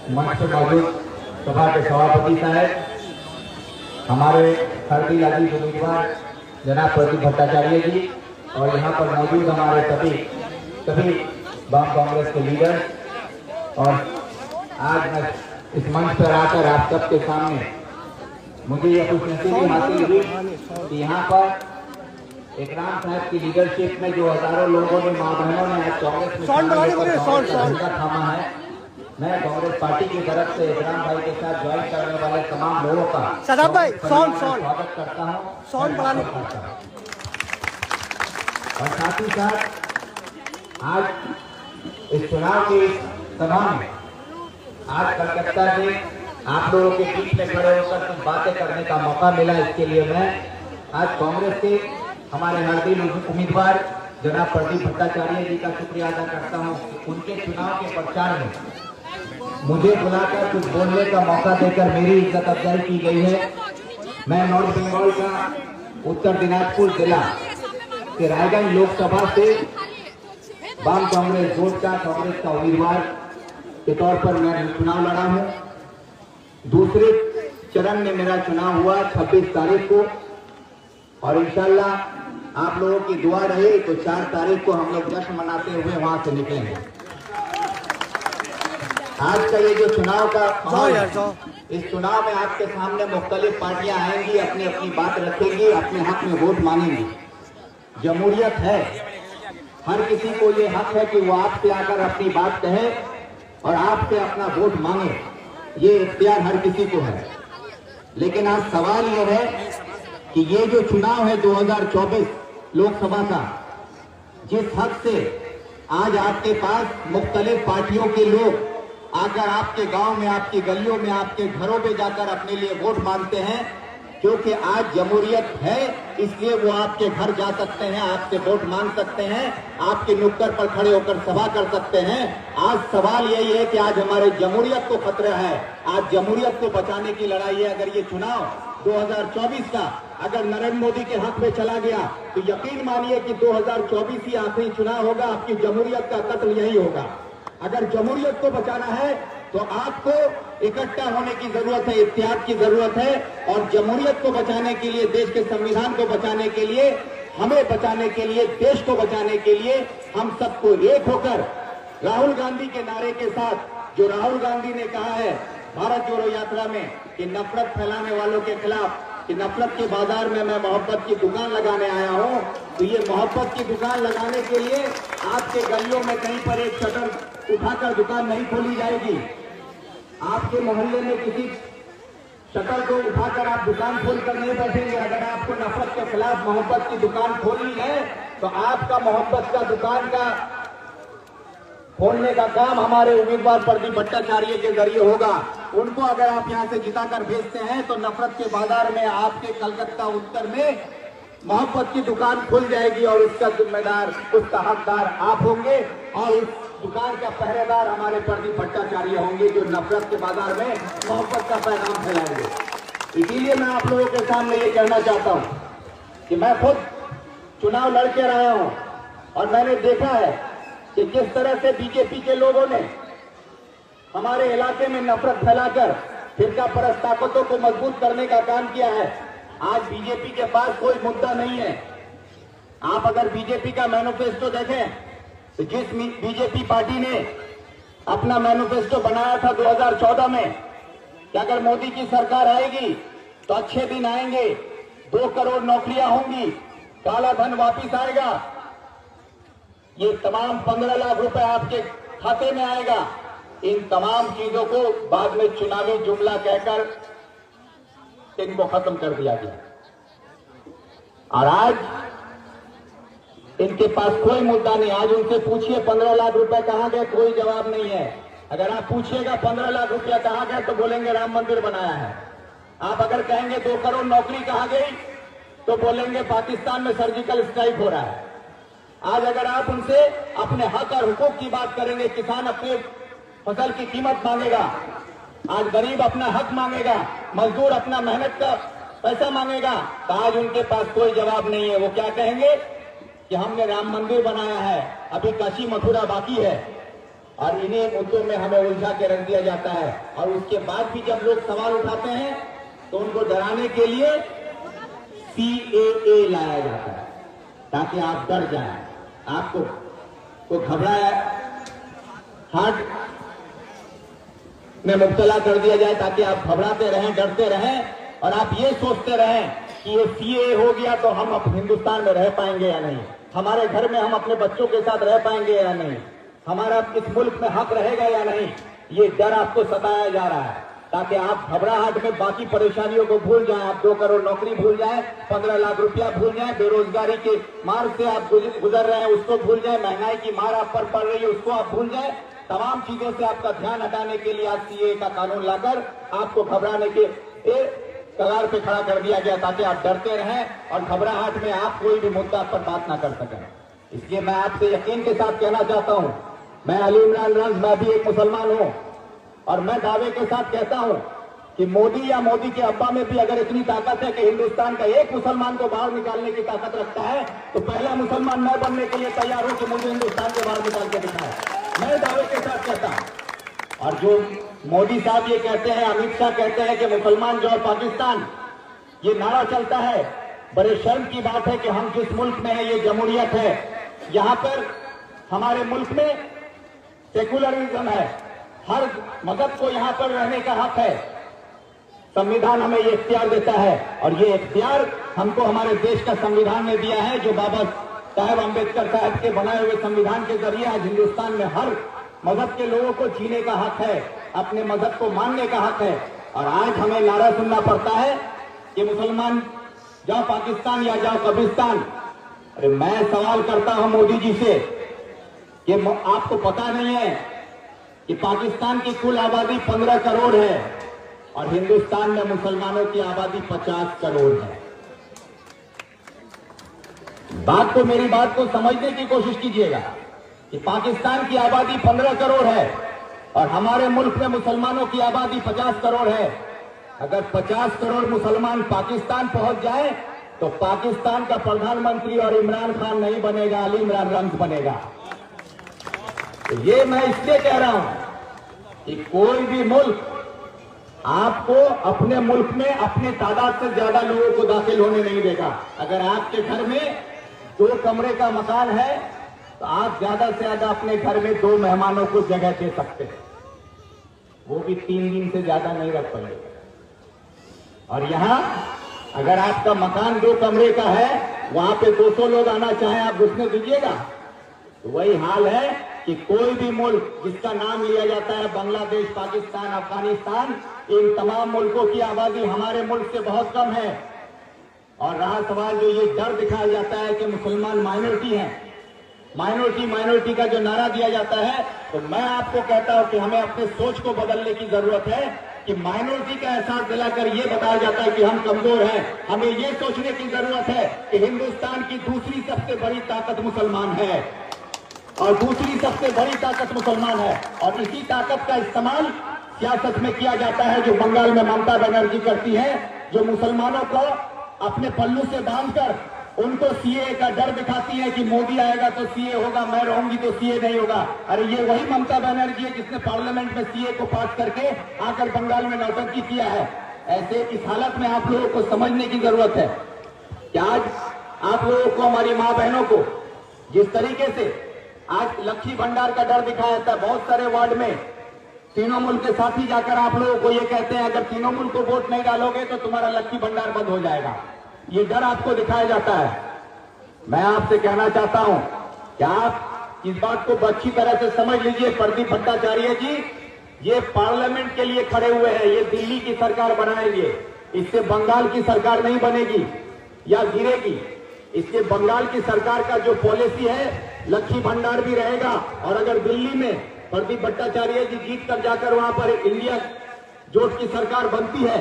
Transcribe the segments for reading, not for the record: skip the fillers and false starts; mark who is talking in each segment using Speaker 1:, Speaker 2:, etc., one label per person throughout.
Speaker 1: मंच पर मौजूद सभा के सभापति साहब, हमारे हरदिल अजीज उम्मीदवार जनाब प्रदीप भट्टाचार्य जी और यहाँ पर मौजूद हमारे सभी वाम कांग्रेस के लीडर। और आज मैं इस मंच पर आकर आप सबके सामने मुझे यह खुशनसीबी हासिल हुई कि यहाँ पर इकराम साहब की लीडरशिप में जो हजारों लोगों ने, माँ बहनों ने आज कांग्रेस में थामा है। मैं कांग्रेस पार्टी की तरफ से इकराम भाई के साथ ज्वाइन करने वाले तमाम लोगों का स्वागत करता हूँ और साथ ही साथ आज इस चुनाव की सभा में आज कलकत्ता से आप लोगों के बीच में खड़े होकर कुछ बातें करने का मौका मिला। इसके लिए मैं आज कांग्रेस के हमारे हरदिल उम्मीदवार जनाब प्रदीप भट्टाचार्य जी का शुक्रिया अदा करता हूँ। उनके चुनाव के प्रचार में मुझे बुलाकर कुछ बोलने का मौका देकर मेरी इज्जत अफजाई की गई है। मैं नॉर्थ बंगाल का उत्तर दिनाजपुर जिला के रायगंज लोकसभा से वाम कांग्रेस वोट का कांग्रेस का उम्मीदवार के तौर पर मैं चुनाव लड़ा हूं। दूसरे चरण में मेरा चुनाव हुआ 26 तारीख को और इंशाल्लाह आप लोगों की दुआ रहे तो 4 तारीख को हम लोग जश्न मनाते हुए वहां से निकलेंगे। आज का ये जो चुनाव का माहौल है, इस चुनाव में आपके सामने मुख्तलिफ पार्टियां आएंगी, अपनी अपनी बात रखेंगी, अपने हक में वोट मांगेंगी। जमहूरियत है, हर किसी को ये हक है कि वो आपसे आकर अपनी बात कहे और आपसे अपना वोट मांगे। ये इख्तियार हर किसी को है। लेकिन आज सवाल ये है कि ये जो चुनाव है 2024 लोकसभा का, जिस हक से आज आपके पास मुख्तलिफ पार्टियों के लोग आकर आपके गांव में, आपकी गलियों में, आपके घरों में जाकर अपने लिए वोट मांगते हैं, क्योंकि आज जमहूरियत है इसलिए वो आपके घर जा सकते हैं, आपसे वोट मांग सकते हैं, आपके नुक्कड़ पर खड़े होकर सभा कर सकते हैं। आज सवाल यही है कि आज हमारे जमहूरियत को खतरा है, आज जमहूरियत को बचाने की लड़ाई है। अगर ये चुनाव 2024 का अगर नरेंद्र मोदी के हक में चला गया तो यकीन मानिए कि 2024 ही आखिरी चुनाव होगा, आपकी जमहूरियत का कत्ल यही होगा। अगर जमहूरियत को बचाना है तो आपको इकट्ठा होने की जरूरत है, इत्तेहाद की जरूरत है। और जमहूरियत को बचाने के लिए, देश के संविधान को बचाने के लिए, हमें बचाने के लिए, देश को बचाने के लिए हम सबको एक होकर राहुल गांधी के नारे के साथ, जो राहुल गांधी ने कहा है भारत जोड़ो यात्रा में कि नफरत फैलाने वालों के खिलाफ, कि नफरत के बाजार में मैं मोहब्बत की दुकान लगाने आया हूं, तो ये मोहब्बत की दुकान लगाने के लिए आपके गलियों में कहीं पर एक शटर उठाकर दुकान नहीं खोली जाएगी। आपके मोहल्ले में किसी शटर को उठाकर आप दुकान खोलकर नहीं बैठेंगे। अगर आपको नफरत के खिलाफ मोहब्बत की दुकान खोलनी है तो आपका मोहब्बत का दुकान का खोलने का काम हमारे उम्मीदवार प्रदीप भट्टाचार्य के जरिए होगा। उनको अगर आप यहां से जिताकर भेजते हैं तो नफरत के बाजार में, आपके कलकत्ता उत्तर में मोहब्बत की दुकान खुल जाएगी और उसका जिम्मेदार, उसका हकदार आप होंगे और उस दुकान का पहरेदार हमारे प्रदीप भट्टाचार्य होंगे, जो नफरत के बाजार में मोहब्बत का पैगाम फैलाएंगे। इसीलिए मैं आप लोगों के सामने ये कहना चाहता हूं कि मैं खुद चुनाव लड़कर आया हूं और मैंने देखा है कि किस तरह से बीजेपी के लोगों ने हमारे इलाके में नफरत फैलाकर फिरका परस्त ताकतों को मजबूत करने का काम किया है। आज बीजेपी के पास कोई मुद्दा नहीं है। आप अगर बीजेपी का मैनिफेस्टो देखें तो जिस बीजेपी पार्टी ने अपना मैनिफेस्टो बनाया था 2014 में कि अगर मोदी की सरकार आएगी तो अच्छे दिन आएंगे, 2 करोड़ नौकरियां होंगी, काला धन वापिस आएगा, ये तमाम 15 लाख रुपए आपके खाते में आएगा। इन तमाम चीजों को बाद में चुनावी जुमला कहकर इनको खत्म कर दिया गया और आज इनके पास कोई मुद्दा नहीं। आज उनसे पूछिए 15 लाख रुपए कहां गए, कोई जवाब नहीं है। अगर आप पूछिएगा 15 लाख रुपया कहां गए तो बोलेंगे राम मंदिर बनाया है। आप अगर कहेंगे 2 करोड़ नौकरी कहां गई तो बोलेंगे पाकिस्तान में सर्जिकल स्ट्राइक हो रहा है। आज अगर आप उनसे अपने हक और हुकूक की बात करेंगे, किसान अपने फसल की कीमत मांगेगा, आज गरीब अपना हक मांगेगा, मजदूर अपना मेहनत का पैसा मांगेगा, तो आज उनके पास कोई जवाब नहीं है। वो क्या कहेंगे कि हमने राम मंदिर बनाया है, अभी काशी मथुरा बाकी है। और इन्हीं मुद्दों में हमें उलझा के रख दिया जाता है। और उसके बाद भी जब लोग सवाल उठाते हैं तो उनको डराने के लिए CAA लाया जाता है ताकि आप डर जाएं, आपको को घबराया हार्ट में मुब्तला कर दिया जाए ताकि आप घबराते रहें, डरते रहें और आप ये सोचते रहें कि ये CAA हो गया तो हम अब हिंदुस्तान में रह पाएंगे या नहीं, हमारे घर में हम अपने बच्चों के साथ रह पाएंगे या नहीं, हमारा इस मुल्क में हक रहेगा या नहीं। ये डर आपको सताया जा रहा है ताकि आप घबराहट में बाकी परेशानियों को भूल जाएं, आप 2 करोड़ नौकरी भूल जाएं, 15 लाख रुपया भूल जाएं, बेरोजगारी के मार से आप गुजर रहे हैं उसको भूल जाएं, महंगाई की मार आप पर पड़ रही है उसको आप भूल जाएं। तमाम चीजों से आपका ध्यान हटाने के लिए आज CAA का कानून लाकर आपको घबराने के कगार पे खड़ा कर दिया गया ताकि आप डरते रहें और घबराहट में आप कोई भी मुद्दा पर बात ना कर सकें। इसलिए मैं आपसे यकीन के साथ कहना चाहता हूं, मैं अली इमरान रंज, मैं भी एक मुसलमान हूं और मैं दावे के साथ कहता हूं कि मोदी या मोदी के अब्बा में भी अगर इतनी ताकत है कि हिंदुस्तान का एक मुसलमान को बाहर निकालने की ताकत रखता है तो पहला मुसलमान मैं बनने के लिए तैयार हूं कि मुझे हिंदुस्तान से बाहर निकाल के दिखाए। मैं दावे के साथ कहता हूं। और जो मोदी साहब ये कहते हैं, अमित शाह कहते हैं कि मुसलमान जो पाकिस्तान, ये नारा चलता है, बड़े शर्म की बात है कि हम जिस मुल्क में है ये जमहूरियत है, यहां पर हमारे मुल्क में सेकुलरिज्म है, हर मजहब को यहां पर रहने का हक है, संविधान हमें ये इख्तियार देता है और ये इख्तियार हमको हमारे देश का संविधान ने दिया है, जो बाबा साहेब अम्बेडकर साहब के बनाए हुए संविधान के जरिए आज हिंदुस्तान में हर मजहब के लोगों को जीने का हक है, अपने मजहब को मानने का हक है। और आज हमें नारा सुनना पड़ता है कि मुसलमान जाओ पाकिस्तान या जाओ कब्रिस्तान। अरे मैं सवाल करता हूं मोदी जी से कि आपको पता नहीं है कि पाकिस्तान की कुल आबादी 15 करोड़ है और हिंदुस्तान में मुसलमानों की आबादी 50 करोड़ है। मेरी बात को समझने की कोशिश कीजिएगा कि पाकिस्तान की आबादी 15 करोड़ है और हमारे मुल्क में मुसलमानों की आबादी 50 करोड़ है। अगर 50 करोड़ मुसलमान पाकिस्तान पहुंच जाए तो पाकिस्तान का प्रधानमंत्री और इमरान खान नहीं बनेगा, अली इमरान रंज बनेगा। तो ये मैं इसलिए कह रहा हूं कि कोई भी मुल्क आपको अपने मुल्क में अपने तादाद से ज्यादा लोगों को दाखिल होने नहीं देगा। अगर आपके घर में 2 कमरे का मकान है तो आप ज्यादा से ज्यादा अपने घर में 2 मेहमानों को जगह दे सकते हैं, वो भी 3 दिन से ज्यादा नहीं रख पाएंगे। और यहां अगर आपका मकान 2 कमरे का है, वहां पे 200 लोग आना चाहें आप घुसने दीजिएगा। तो वही हाल है कि कोई भी मुल्क जिसका नाम लिया जाता है बांग्लादेश, पाकिस्तान, अफगानिस्तान, इन तमाम मुल्कों की आबादी हमारे मुल्क से बहुत कम है। और रहा सवाल जो ये डर दिखाया जाता है कि मुसलमान माइनॉरिटी हैं, माइनॉरिटी का जो नारा दिया जाता है, तो मैं आपको कहता हूं कि हमें अपने सोच को बदलने की जरूरत है कि माइनॉरिटी का एहसास दिलाकर ये बताया जाता है कि हम कमजोर हैं। हमें ये सोचने की जरूरत है कि हिंदुस्तान की दूसरी सबसे बड़ी ताकत मुसलमान है और दूसरी सबसे बड़ी ताकत मुसलमान है। और इसी ताकत का इस्तेमाल सियासत में किया जाता है जो बंगाल में ममता बनर्जी करती है, जो मुसलमानों को अपने पल्लू से बांधकर उनको CAA का डर दिखाती है कि मोदी आएगा तो CAA होगा, मैं रहूंगी तो CAA नहीं होगा। अरे ये वही ममता बनर्जी है जिसने पार्लियामेंट में CAA को पास करके आकर बंगाल में नौटंकी किया है। ऐसे इस हालत में आप लोगों को समझने की जरूरत है कि आज आप लोगों को, हमारी माँ बहनों को, जिस तरीके से आज लक्ष्मी भंडार का डर दिखाया जाता है, बहुत सारे वार्ड में तृणमूल के साथी जाकर आप लोगों को ये कहते हैं अगर तृणमूल को वोट नहीं डालोगे तो तुम्हारा लक्ष्मी भंडार बंद हो जाएगा। ये डर आपको दिखाया जाता है। मैं आपसे कहना चाहता हूं कि आप इस बात को अच्छी तरह से समझ लीजिए। प्रदीप भट्टाचार्य जी ये पार्लियामेंट के लिए खड़े हुए हैं, ये दिल्ली की सरकार बनाएंगे, इससे बंगाल की सरकार नहीं बनेगी या गिरेगी। इससे बंगाल की सरकार का जो पॉलिसी है, लक्ष्मी भंडार भी रहेगा। और अगर दिल्ली में प्रदीप भट्टाचार्य जी जीत कर जाकर वहां पर इंडिया जोट की सरकार बनती है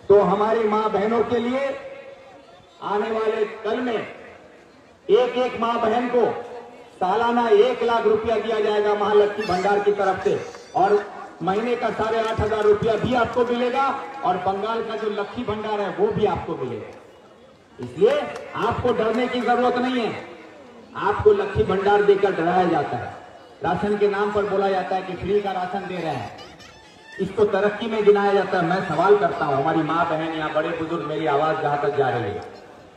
Speaker 1: तो हमारी मां बहनों के लिए आने वाले कल में एक मां बहन को सालाना 1 लाख रुपया दिया जाएगा महालक्ष्मी भंडार की तरफ से, और महीने का 8,500 रुपया भी आपको मिलेगा और बंगाल का जो लक्ष्मी भंडार है वो भी आपको मिलेगा। इसलिए आपको डरने की जरूरत नहीं है। आपको लक्ष्मी भंडार देकर डराया जाता है। राशन के नाम पर बोला जाता है कि फ्री का राशन दे रहे हैं, इसको तरक्की में गिनाया जाता है। मैं सवाल करता हूं, हमारी माँ बहन या बड़े बुजुर्ग, मेरी आवाज जहां तक जा रही है,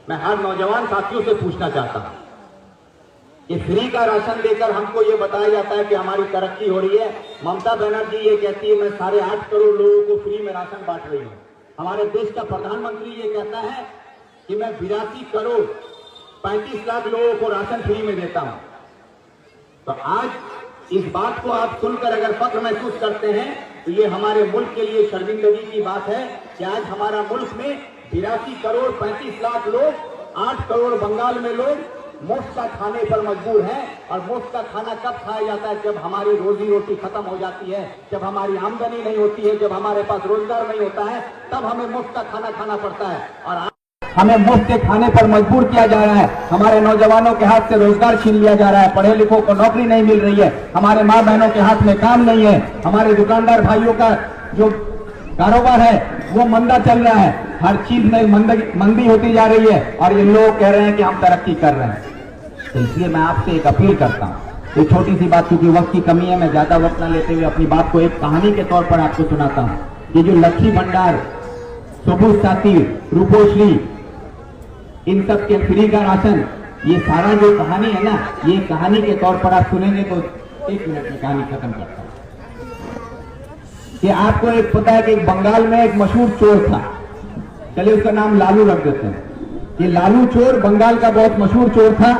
Speaker 1: मैं हर नौजवान साथियों से पूछना चाहता हूं कि फ्री का राशन देकर हमको ये बताया जाता है कि हमारी तरक्की हो रही है। ममता बनर्जी ये कहती है मैं 8.5 करोड़ लोगों को फ्री में राशन बांट रही हूं। हमारे देश का प्रधानमंत्री ये कहता है कि मैं 82 करोड़ 35 लाख लोगों को राशन फ्री में देता हूं। तो आज इस बात को आप सुनकर अगर फख्र महसूस करते हैं तो ये हमारे मुल्क के लिए शर्मिंदगी की बात है कि आज हमारा मुल्क में 82 करोड़ 35 लाख लोग, 8 करोड़ बंगाल में लोग मुफ्त का खाने पर मजबूर हैं। और मुफ्त का खाना कब खाया जाता है? जब हमारी रोजी रोटी खत्म हो जाती है, जब हमारी आमदनी नहीं होती है, जब हमारे पास रोजगार नहीं होता है, तब हमें मुफ्त का खाना खाना पड़ता है। और हमें मुफ्त के खाने पर मजबूर किया जा रहा है। हमारे नौजवानों के हाथ से रोजगार छीन लिया जा रहा है, पढ़े लिखों को नौकरी नहीं मिल रही है, हमारे माँ बहनों के हाथ में काम नहीं है, हमारे दुकानदार भाइयों का जो कारोबार है वो मंदा चल रहा है, हर चीज में मंदी होती जा रही है और ये लोग कह रहे हैं कि हम तरक्की कर रहे हैं। तो इसलिए मैं आपसे एक अपील करता हूँ, एक छोटी सी बात, क्योंकि वक्त की कमी है, मैं ज्यादा वक्त न लेते हुए अपनी बात को एक कहानी के तौर पर आपको सुनाता हूँ। ये जो लक्ष्मी भंडार, सबूत साथी, रूपोश्री, इन सब के फ्री का राशन, ये सारा जो कहानी है ना, ये कहानी के तौर पर आप सुनेंगे तो 1 मिनट में कहानी खत्म करता हूं। कि आपको एक पता है कि एक बंगाल में एक मशहूर चोर था, चलिए उसका नाम लालू रख देते हैं। ये लालू चोर बंगाल का बहुत मशहूर चोर था।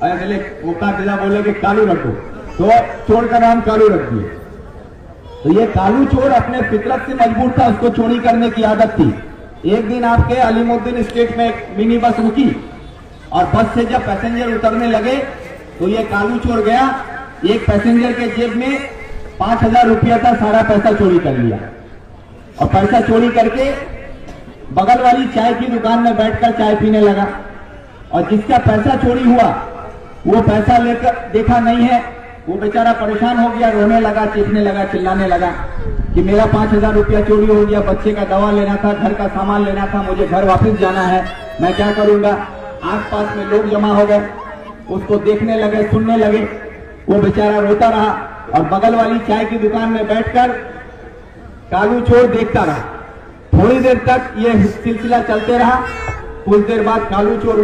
Speaker 1: अरे वो का बोले कि कालू रखो, तो चोर का नाम कालू रख दिए। तो ये कालू चोर अपने फितरत से मजबूर था, उसको चोरी करने की आदत थी। एक दिन आपके अलीमुद्दीन स्टेट में एक मिनी बस रुकी और बस से जब पैसेंजर उतरने लगे तो ये कालू चोर गया, एक पैसेंजर के जेब में 5000 रुपया था, सारा पैसा चोरी कर लिया। और पैसा चोरी करके बगल वाली चाय की दुकान में बैठकर चाय पीने लगा। और जिसका पैसा चोरी हुआ वो पैसा लेकर देखा नहीं है, वो बेचारा परेशान हो गया, रोने लगा, चीखने लगा, चिल्लाने लगा कि मेरा 5000 रुपया चोरी हो गया, बच्चे का दवा लेना था, घर का सामान लेना था, मुझे घर वापस जाना है, मैं क्या करूंगा। आसपास में लोग जमा हो गए, उसको देखने लगे, सुनने लगे। वो बेचारा रोता रहा और बगल वाली चाय की दुकान में बैठकर कालू चोर देखता रहा। थोड़ी देर तक ये सिलसिला चलते रहा। कुछ देर बाद कालू चोर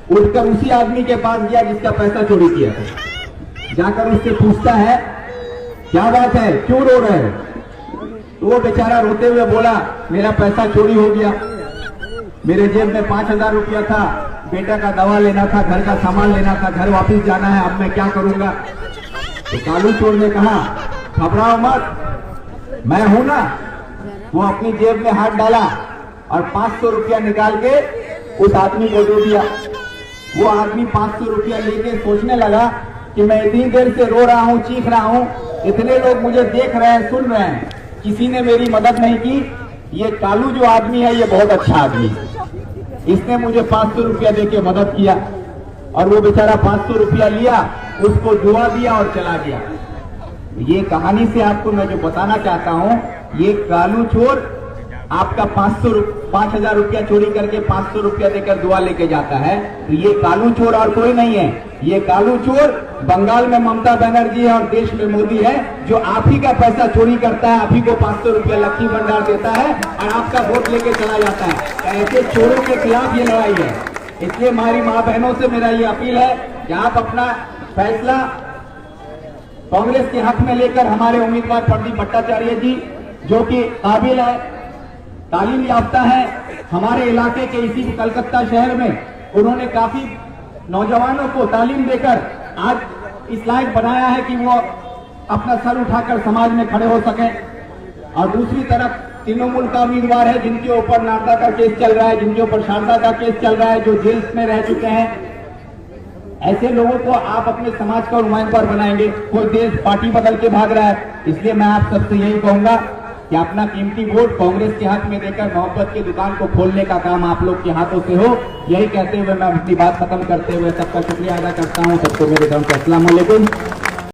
Speaker 1: उठकर उसी आदमी के पास गया जिसका पैसा चोरी किया था। जाकर उससे पूछता है क्या बात है, क्यों रो रहे हैं? तो वो बेचारा रोते हुए बोला मेरा पैसा चोरी हो गया, मेरे जेब में 5000 रुपया था, बेटा का दवा लेना था, घर का सामान लेना था, घर वापस जाना है, अब मैं क्या करूंगा। तो कालू चोर ने कहा घबराओ मत, मैं हूं ना। वो अपनी जेब में हाथ डाला और 500 रुपया निकाल के उस आदमी को दे दिया। वो आदमी 500 रुपया लेके सोचने लगा कि मैं इतनी देर से रो रहा हूँ, चीख रहा हूँ, इतने लोग मुझे देख रहे हैं, सुन रहे हैं, किसी ने मेरी मदद नहीं की। ये कालू जो आदमी है ये बहुत अच्छा आदमी है, इसने मुझे 500 रुपया देके मदद किया। और वो बेचारा 500 रुपया लिया, उसको दुआ दिया और चला गया। ये कहानी से आपको मैं जो बताना चाहता हूँ, ये कालू चोर आपका 5000 रुपया चोरी करके 500 रुपया देकर दुआ लेके जाता है। तो ये कालू चोर और कोई नहीं है, ये कालू चोर बंगाल में ममता बनर्जी है और देश में मोदी है, जो आप ही का पैसा चोरी करता है, आप ही को 500 रुपया लक्ष्मी भंडार देता है और आपका वोट लेके चला जाता है। ऐसे चोरों के खिलाफ ये लड़ाई है। इसलिए हमारी माँ बहनों से मेरा ये अपील है कि आप अपना फैसला कांग्रेस के हक में लेकर हमारे उम्मीदवार प्रदीप भट्टाचार्य जी, जो कि काबिल है, तालीम याफ्ता है, हमारे इलाके के इसी कलकत्ता शहर में उन्होंने काफी नौजवानों को तालीम देकर आज इस लायक बनाया है कि वो अपना सर उठाकर समाज में खड़े हो सके। और दूसरी तरफ तृणमूल का उम्मीदवार है जिनके ऊपर नारदा का केस चल रहा है, जिनके ऊपर शारदा का केस चल रहा है, जो जेल में रह चुके हैं। ऐसे लोगों को आप अपने समाज का नुमाइंदा बनाएंगे, कोई देश पार्टी बदल के भाग रहा है। इसलिए मैं आप सबसे यही कहूंगा कि अपना कीमती वोट कांग्रेस के हाथ में देकर मोहब्बत की दुकान को खोलने का काम आप लोग के हाथों से हो। यही कहते हुए मैं अपनी बात खत्म करते हुए सबका शुक्रिया अदा करता हूं। सबको मेरे तरफ से अस्सलाम वालेकुम।